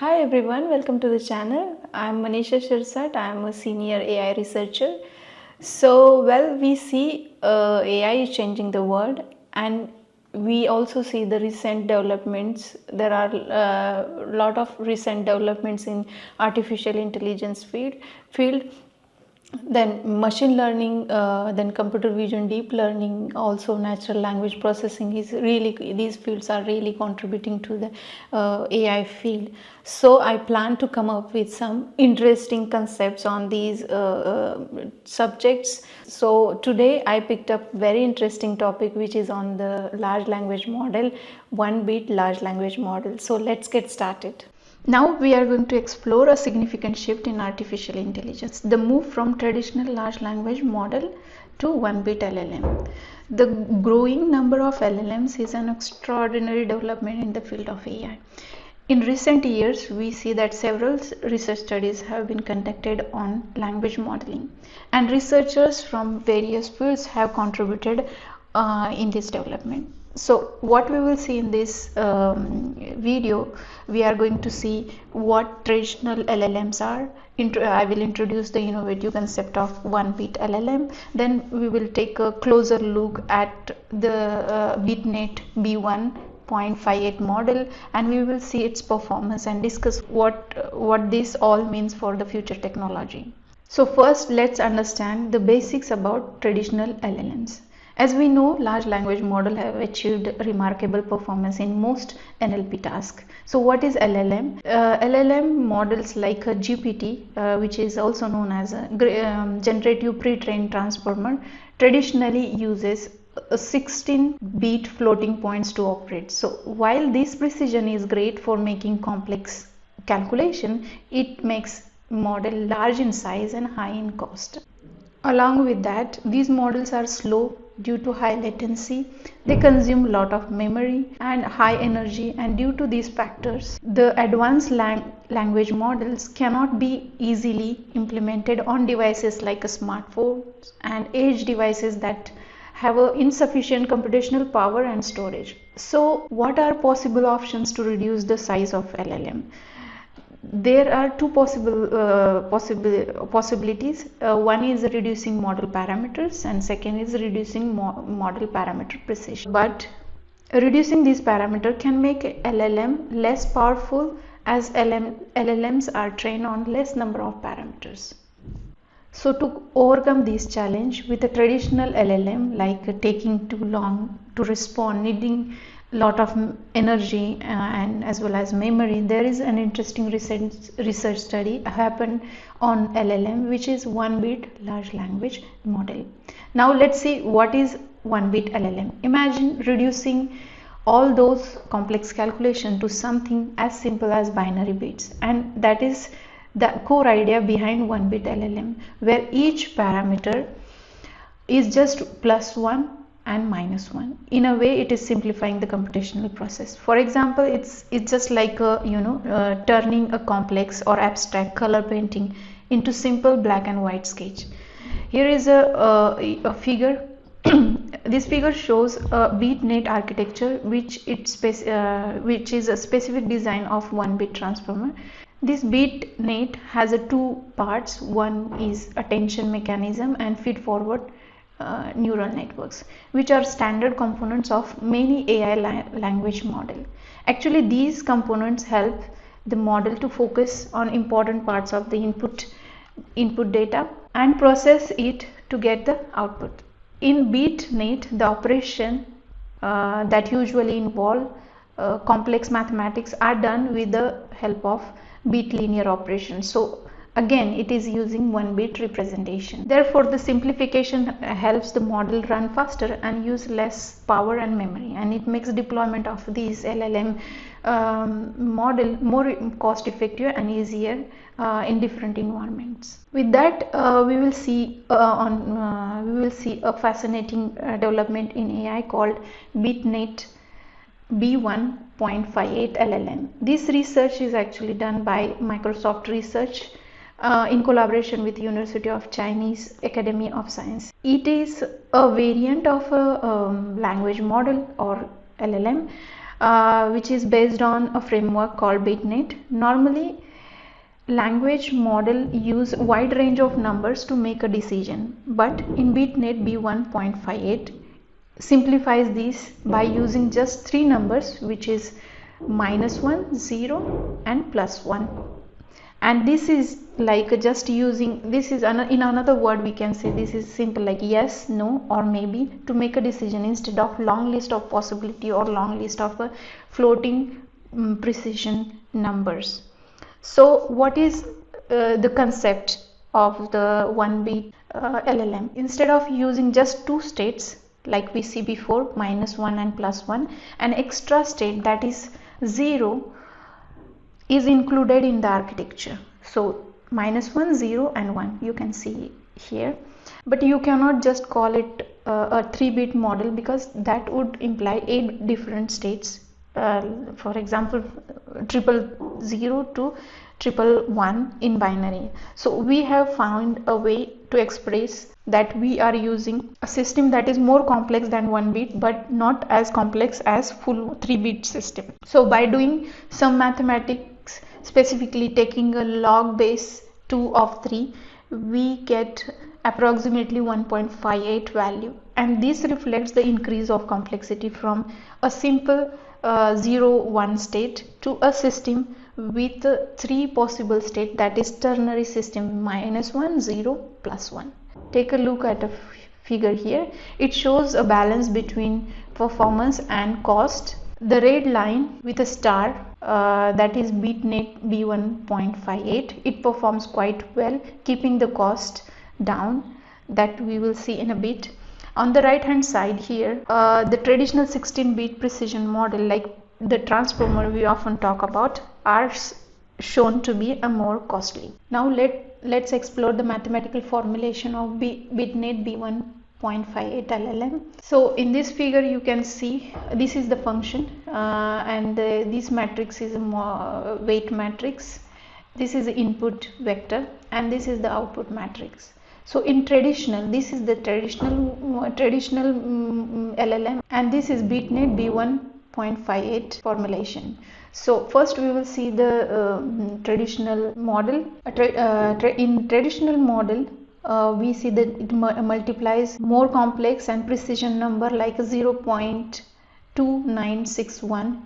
Hi everyone, welcome to the channel. I'm Manisha Shirsat. I'm a senior AI researcher. We see AI is changing the world, and we also see the recent developments. There are a lot of recent developments in artificial intelligence field, then machine learning, then computer vision, deep learning, also natural language processing is really, these fields are really contributing to the AI field. So I plan to come up with some interesting concepts on these subjects. So today I picked up very interesting topic which is on the large language model, one bit large language model. So let's get started. Now we are going to explore a significant shift in artificial intelligence, the move from traditional large language model to one-bit LLM. The growing number of LLMs is an extraordinary development in the field of AI. In recent years, we see that several research studies have been conducted on language modeling, and researchers from various fields have contributed in this development. So what we will see in this video, we are going to see what traditional LLMs are. I will introduce the innovative concept of one-bit LLM. Then we will take a closer look at the BitNet B1.58 model, and we will see its performance and discuss what this all means for the future technology. So first, let's understand the basics about traditional LLMs. As we know, large language models have achieved remarkable performance in most NLP tasks. So what is LLM? LLM models like a GPT, which is also known as a generative pre-trained transformer, traditionally uses 16-bit floating points to operate. So while this precision is great for making complex calculation, it makes model large in size and high in cost. Along with that, these models are slow due to high latency. They consume a lot of memory and high energy, and due to these factors, the advanced language models cannot be easily implemented on devices like smartphones and edge devices that have insufficient computational power and storage. So what are possible options to reduce the size of LLM? There are two possibilities. One is reducing model parameters, and second is reducing model parameter precision. But reducing these parameters can make LLM less powerful, as LLMs are trained on less number of parameters. So to overcome this challenge with a traditional LLM, like taking too long to respond, needing lot of energy and as well as memory, there is an interesting research study happened on LLM, which is one-bit large language model. Now let's see what is one-bit LLM. Imagine reducing all those complex calculation to something as simple as binary bits, and that is the core idea behind one-bit LLM, where each parameter is just +1 and -1. In a way, it is simplifying the computational process. For example, it's just like turning a complex or abstract color painting into simple black and white sketch. Here is a figure. This figure shows a BitNet architecture, which is a specific design of one-bit transformer. This BitNet has two parts. One is attention mechanism and feed-forward neural networks, which are standard components of many AI language model. Actually, these components help the model to focus on important parts of the input data and process it to get the output. In BitNet, the operation that usually involve complex mathematics are done with the help of bit linear operations. So again, it is using one-bit representation. Therefore, the simplification helps the model run faster and use less power and memory, and it makes deployment of these LLM model more cost effective and easier in different environments. With that, we will see a fascinating development in AI called BitNet B1.58 LLM. This research is actually done by Microsoft Research in collaboration with University of Chinese Academy of Science. It is a variant of a language model or LLM which is based on a framework called BitNet. Normally, language model use wide range of numbers to make a decision, but in BitNet B1.58 simplifies this by using just three numbers, which is -1, 0 and +1. And this is like just using, this is in another word we can say this is simple like yes, no or maybe to make a decision instead of long list of possibility or long list of floating precision numbers. So what is the concept of the 1-bit LLM? Instead of using just two states like we see before, -1 and +1, an extra state that is 0 is included in the architecture. So -1, 0 and 1 you can see here, but you cannot just call it a 3-bit model because that would imply 8 different states. For example, 000 to 111 in binary. So we have found a way to express that we are using a system that is more complex than 1-bit but not as complex as full 3-bit system. So by doing some mathematics, specifically taking a log base 2 of 3, we get approximately 1.58 value, and this reflects the increase of complexity from a simple 0-1 state to a system with 3 possible state, that is ternary system, -1, 0, +1. Take a look at a figure here. It shows a balance between performance and cost. The red line with a star, that is BitNet B1.58, it performs quite well, keeping the cost down, that we will see in a bit. On the right hand side here, the traditional 16-bit precision model like the transformer we often talk about are shown to be a more costly. Now let's explore the mathematical formulation of BitNet B1.58 LLM. So in this figure you can see this is the function, and this matrix is a weight matrix. This is the input vector and this is the output matrix. So in traditional, this is the traditional LLM, and this is BitNet B1.58 formulation. So first we will see the traditional model. In traditional model, we see that it multiplies more complex and precision number like 0.2961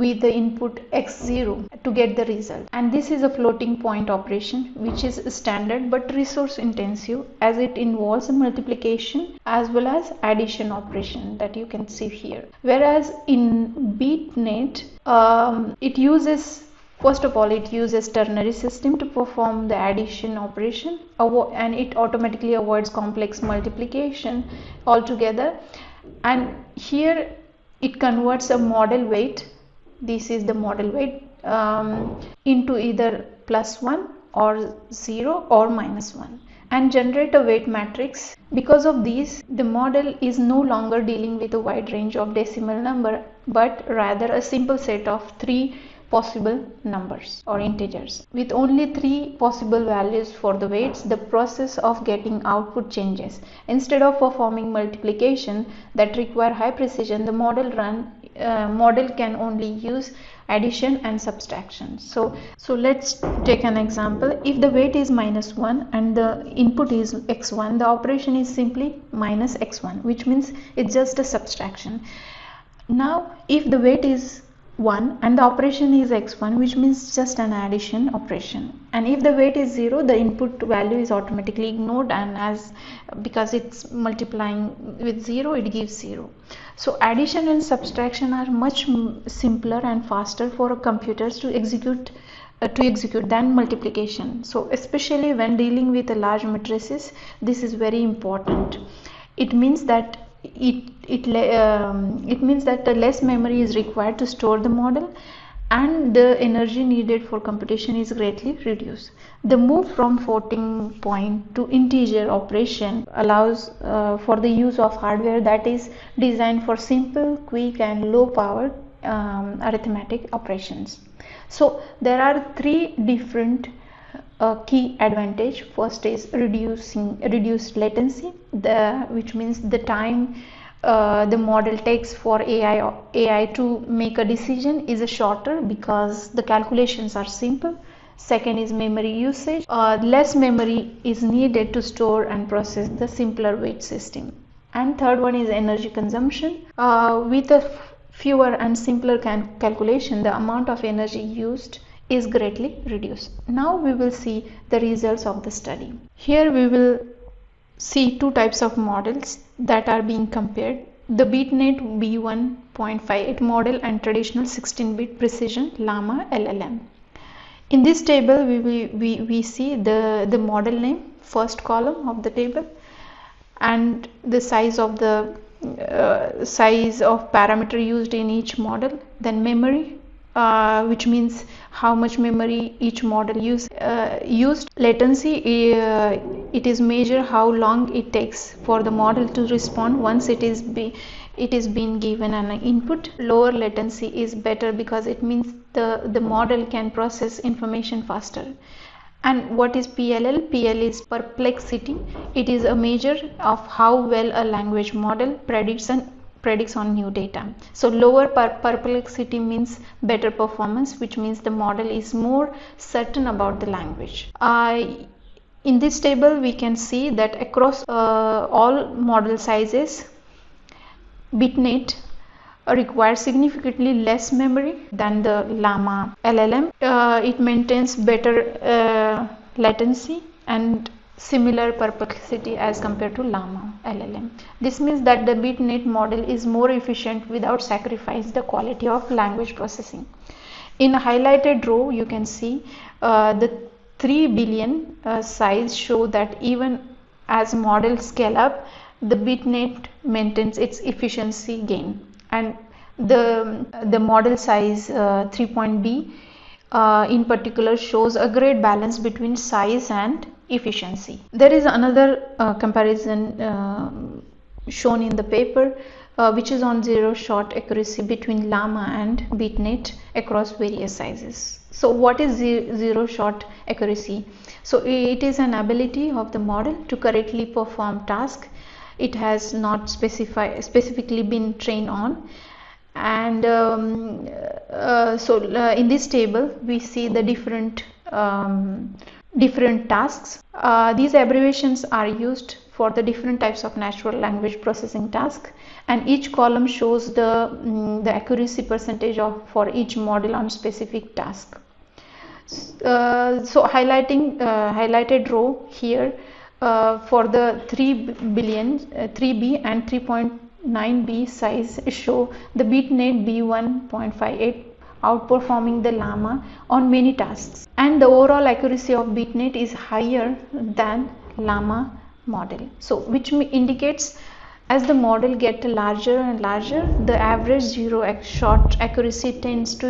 with the input x0 to get the result, and this is a floating point operation which is standard but resource intensive as it involves a multiplication as well as addition operation that you can see here. Whereas in BitNet, it uses, first of all, it uses ternary system to perform the addition operation, and it automatically avoids complex multiplication altogether. And here it converts a model weight, this is the model weight, into either +1 or 0 or -1, and generate a weight matrix. Because of these, the model is no longer dealing with a wide range of decimal number but rather a simple set of 3 possible numbers or integers. With only 3 possible values for the weights, the process of getting output changes. Instead of performing multiplication that require high precision, the model can only use addition and subtraction. So let's take an example. If the weight is -1 and the input is x1, the operation is simply -x1, which means it's just a subtraction. Now if the weight is 1 and the operation is x1, which means just an addition operation, and if the weight is 0, the input value is automatically ignored, and because it's multiplying with 0, it gives 0. So addition and subtraction are much simpler and faster for computers to execute than multiplication. So especially when dealing with a large matrices, this is very important. It means that it means that the less memory is required to store the model, and the energy needed for computation is greatly reduced. The move from floating point to integer operation allows for the use of hardware that is designed for simple, quick and low powered arithmetic operations. So there are 3 different key advantage. First is reduced latency, which means the time the model takes for AI to make a decision is shorter because the calculations are simple. Second is memory usage. Less memory is needed to store and process the simpler weight system. And third one is energy consumption. With a fewer and simpler calculation, the amount of energy used is greatly reduced. Now we will see the results of the study. Here we will see two types of models that are being compared: the BitNet B1.58 model and traditional 16-bit precision Llama LLM. In this table we see the model name, first column of the table, and the size of parameter used in each model, then memory, which means how much memory each model used. Latency, it is measure how long it takes for the model to respond once it is been given an input. Lower latency is better because it means the model can process information faster. And what is PLL? PL is perplexity. It is a measure of how well a language model predicts on new data. So lower perplexity means better performance, which means the model is more certain about the language. In this table we can see that across all model sizes, BitNet requires significantly less memory than the Llama LLM. It maintains better latency and similar perplexity as compared to Llama LLM. This means that the BitNet model is more efficient without sacrificing the quality of language processing. In a highlighted row, you can see the 3 billion size show that even as models scale up, the BitNet maintains its efficiency gain. And the model size 3.B in particular shows a great balance between size and efficiency. There is another comparison shown in the paper, which is on zero-shot accuracy between Llama and BitNet across various sizes. So what is zero-shot accuracy? So it is an ability of the model to correctly perform tasks it has not specifically been trained on. And in this table we see the different tasks. These abbreviations are used for the different types of natural language processing tasks, and each column shows the accuracy percentage for each model on specific task. So highlighted row here for the 3B and 3.9B size show the BitNet B1.58 outperforming the Llama on many tasks, and the overall accuracy of BitNet is higher than Llama model. So which indicates as the model gets larger and larger, the average zero-shot accuracy tends to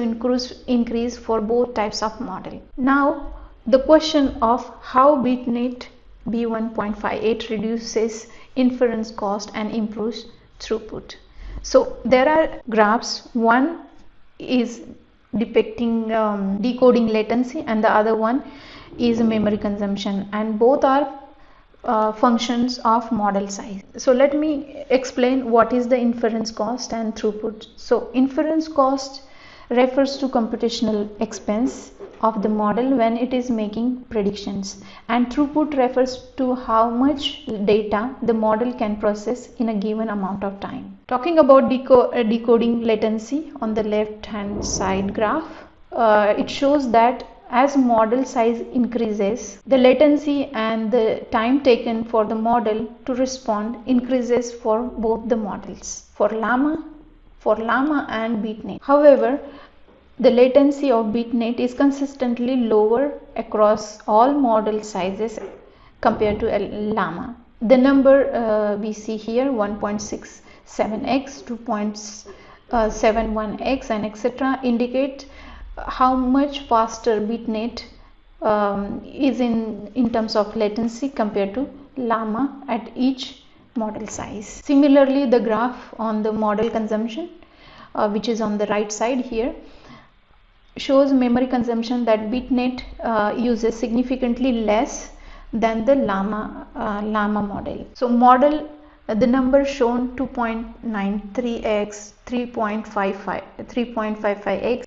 increase for both types of model. Now the question of how BitNet B1.58 reduces inference cost and improves throughput. So there are graphs. One is depicting decoding latency and the other one is memory consumption, and both are functions of model size. So let me explain what is the inference cost and throughput. So inference cost refers to computational expense of the model when it is making predictions, and throughput refers to how much data the model can process in a given amount of time. Talking about decoding latency, on the left hand side graph, it shows that as model size increases, the latency and the time taken for the model to respond increases for both the models, for Llama and BitNet. However, the latency of BitNet is consistently lower across all model sizes compared to Llama. The number we see here, 1.67x, 2.71x, and etc., indicate how much faster BitNet is in terms of latency compared to Llama at each model size. Similarly, the graph on the model consumption, which is on the right side here, shows memory consumption that BitNet uses significantly less than the Llama model. So model The number shown 2.93x, 3.55, 3.55x,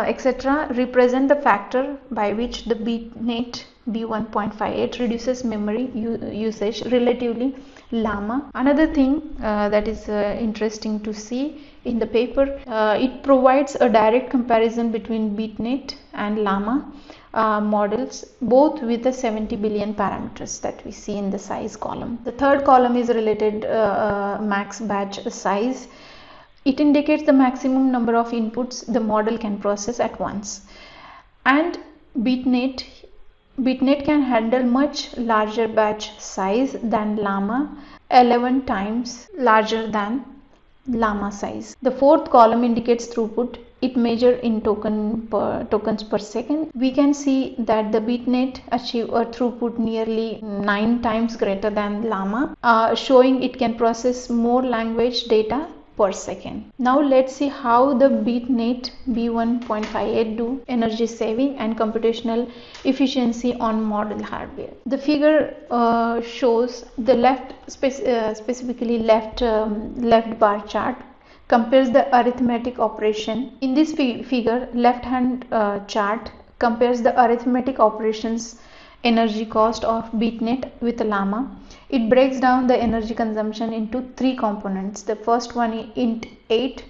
etc. represent the factor by which the BitNet B1.58 reduces memory usage relatively Llama. Another thing that is interesting to see in the paper, it provides a direct comparison between BitNet and Llama models, both with the 70 billion parameters that we see in the size column. The third column is related max batch size. It indicates the maximum number of inputs the model can process at once. And BitNet can handle much larger batch size than Llama, 11 times larger than Llama size. The fourth column indicates throughput. It measures in tokens per second. We can see that the BitNet achieve a throughput nearly 9 times greater than Llama, showing it can process more language data per second. Now let's see how the BitNet B1.58 do energy saving and computational efficiency on model hardware. The figure shows the specifically left bar chart compares the arithmetic operation. In this figure, left hand chart compares the arithmetic operations energy cost of BitNet with Llama. It breaks down the energy consumption into 3 components. The first one is int 8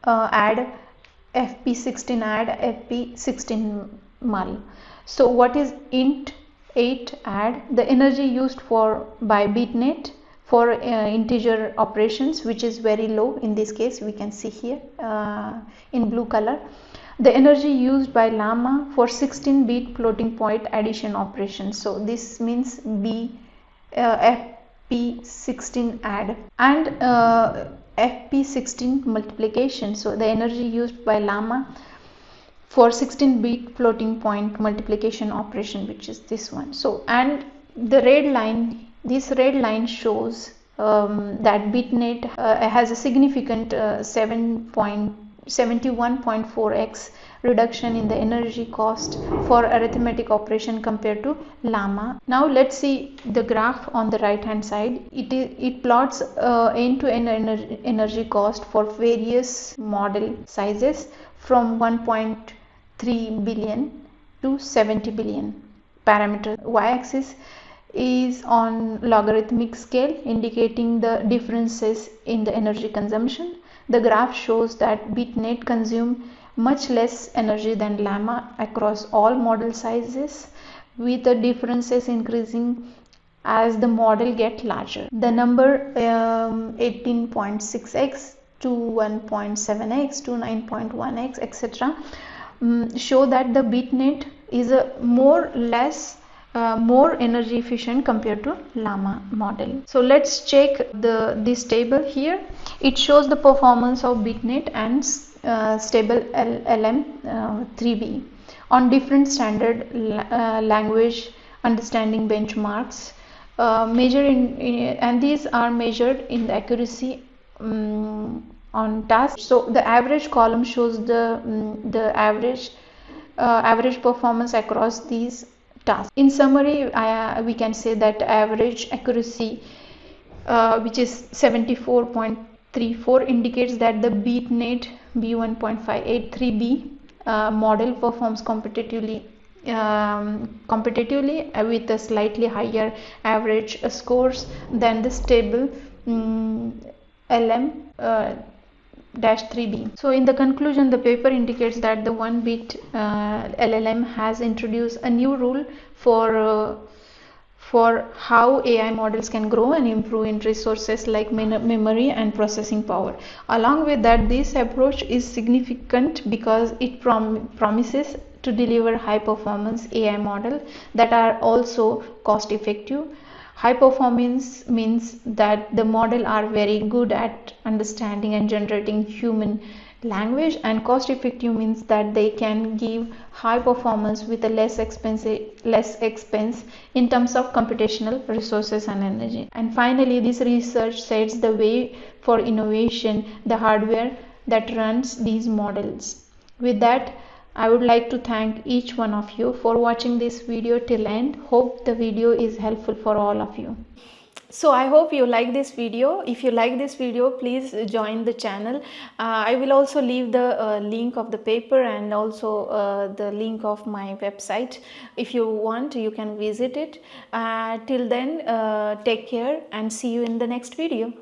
add, fp16 add, fp16 mul. So what is int 8 add? The energy used by BitNet for integer operations, which is very low. In this case, we can see here in blue color. The energy used by Llama for 16-bit floating point addition operations. So this means fp16 add and fp16 multiplication. So the energy used by Llama for 16-bit floating point multiplication operation, which is this one. So, and the red line, this red line shows that BitNet has a significant 71.4x reduction in the energy cost for arithmetic operation compared to Llama. Now let's see the graph on the right hand side. It plots end-to-end energy cost for various model sizes from 1.3 billion to 70 billion parameters. Y-axis is on logarithmic scale, indicating the differences in the energy consumption. The graph shows that BitNet consume much less energy than Llama across all model sizes, with the differences increasing as the model get larger. The number 18.6x to 1.7x to 9.1x etc. show that the BitNet is a more energy efficient compared to Llama model. So let's check this table here. It shows the performance of BitNet and stable LLM 3B on different standard language understanding benchmarks, and these are measured in the accuracy on tasks. So the average column shows the average performance across these tasks. In summary, we can say that average accuracy, which is 74.34, indicates that the BitNet B1.58 3B model performs competitively with a slightly higher average scores than the stable LM -3B. So in the conclusion, the paper indicates that the 1-bit LLM has introduced a new rule for how AI models can grow and improve in resources like memory and processing power. Along with that, this approach is significant because it promises to deliver high performance AI models that are also cost effective. High performance means that the model are very good at understanding and generating human language, and cost effective means that they can give high performance with a less expense in terms of computational resources and energy. And finally, this research sets the way for innovation, the hardware that runs these models. With that, I would like to thank each one of you for watching this video till end. Hope the video is helpful for all of you. So I hope you like this video. If you like this video, please join the channel. I will also leave the link of the paper and also the link of my website. If you want, you can visit it. Till then, take care and see you in the next video.